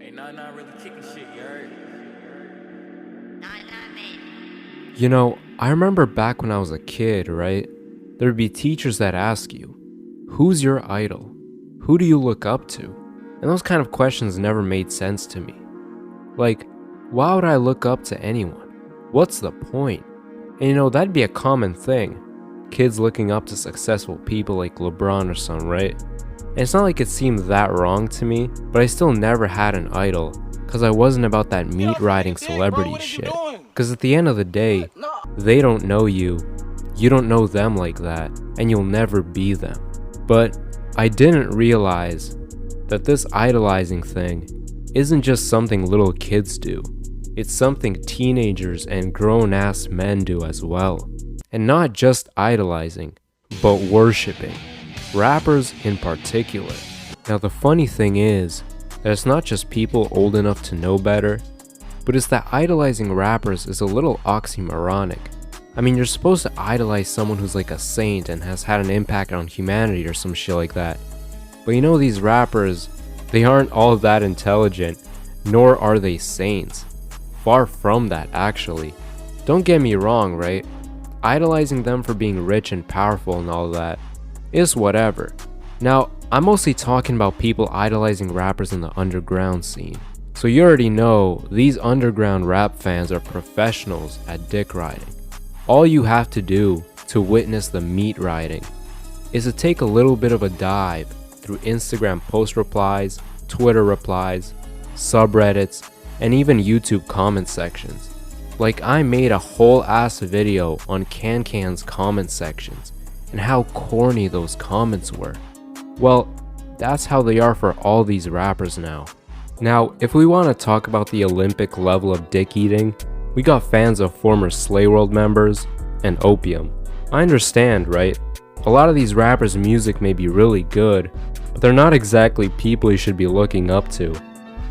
Hey, nah, really kicking shit, you heard? You know, I remember back when I was a kid, right? There'd be teachers that ask you, who's your idol? Who do you look up to? And those kind of questions never made sense to me. Like, why would I look up to anyone? What's the point? And that'd be a common thing. Kids looking up to successful people like LeBron or something, right? And it's not like it seemed that wrong to me, but I still never had an idol because I wasn't about that meat riding celebrity shit. Because at the end of the day, they don't know you, you don't know them like that, and you'll never be them. But I didn't realize that this idolizing thing isn't just something little kids do. It's something teenagers and grown-ass men do as well. And not just idolizing, but worshipping. Rappers in particular. Now the funny thing is that it's not just people old enough to know better, but it's that idolizing rappers is a little oxymoronic. I mean, you're supposed to idolize someone who's like a saint and has had an impact on humanity or some shit like that. But these rappers, they aren't all that intelligent, nor are they saints. Far from that, actually. Don't get me wrong, right? Idolizing them for being rich and powerful and all that is whatever. Now, I'm mostly talking about people idolizing rappers in the underground scene. So you already know these underground rap fans are professionals at dick riding. All you have to do to witness the meat riding is to take a little bit of a dive through Instagram post replies, Twitter replies, subreddits, and even YouTube comment sections. Like, I made a whole ass video on CanCan's comment sections and how corny those comments were. Well, that's how they are for all these rappers now. Now, if we want to talk about the Olympic level of dick eating, we got fans of former Slay World members and Opium. I understand, right? A lot of these rappers' music may be really good, but they're not exactly people you should be looking up to.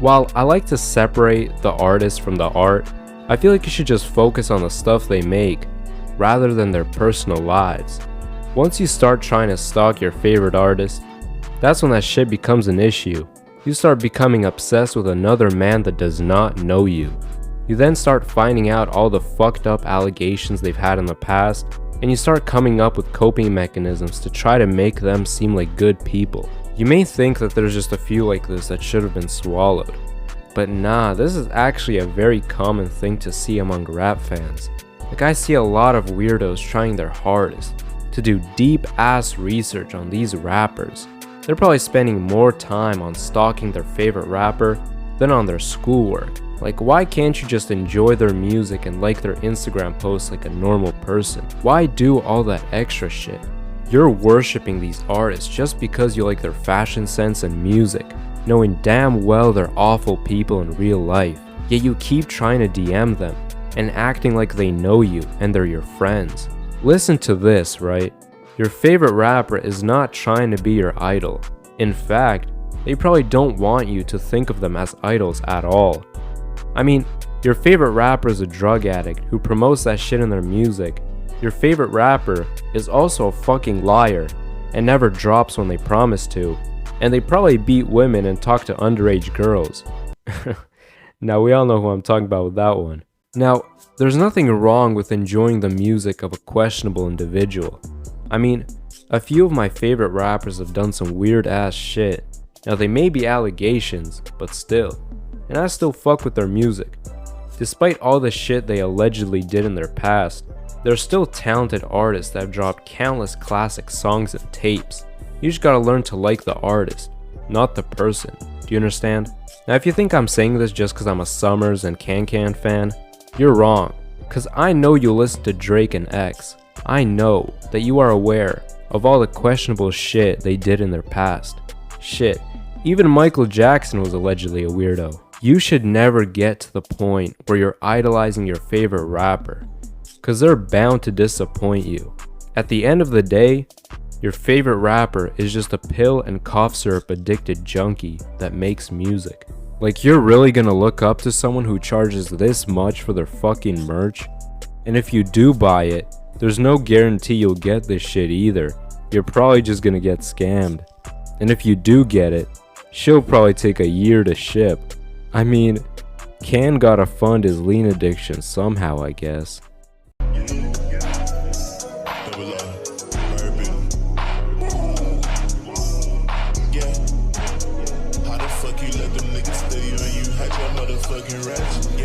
While I like to separate the artist from the art, I feel like you should just focus on the stuff they make, rather than their personal lives. Once you start trying to stalk your favorite artist, that's when that shit becomes an issue. You start becoming obsessed with another man that does not know you. You then start finding out all the fucked up allegations they've had in the past, and you start coming up with coping mechanisms to try to make them seem like good people. You may think that there's just a few like this that should have been swallowed, but nah, this is actually a very common thing to see among rap fans. Like, I see a lot of weirdos trying their hardest to do deep ass research on these rappers. They're probably spending more time on stalking their favorite rapper than on their schoolwork. Like, why can't you just enjoy their music and like their Instagram posts like a normal person? Why do all that extra shit? You're worshipping these artists just because you like their fashion sense and music, knowing damn well they're awful people in real life. Yet you keep trying to DM them and acting like they know you and they're your friends. Listen to this, right? Your favorite rapper is not trying to be your idol. In fact, they probably don't want you to think of them as idols at all. I mean, your favorite rapper is a drug addict who promotes that shit in their music. Your favorite rapper is also a fucking liar and never drops when they promise to. And they probably beat women and talk to underage girls. Now, we all know who I'm talking about with that one. Now, there's nothing wrong with enjoying the music of a questionable individual. I mean, a few of my favorite rappers have done some weird ass shit. Now, they may be allegations, but still. And I still fuck with their music. Despite all the shit they allegedly did in their past, they're still talented artists that have dropped countless classic songs and tapes. You just gotta learn to like the artist, not the person. Do you understand? Now, if you think I'm saying this just cause I'm a Summers and CanCan fan, you're wrong. Cause I know you listen to Drake and X. I know that you are aware of all the questionable shit they did in their past. Shit, even Michael Jackson was allegedly a weirdo. You should never get to the point where you're idolizing your favorite rapper, cause they're bound to disappoint you. At the end of the day, your favorite rapper is just a pill and cough syrup addicted junkie that makes music. Like, you're really gonna look up to someone who charges this much for their fucking merch? And if you do buy it, there's no guarantee you'll get this shit either. You're probably just gonna get scammed. And if you do get it, she'll probably take a year to ship. I mean, Can gotta fund his lean addiction somehow, I guess. How the fuck you let them niggas stay on you? Had your motherfucking rats.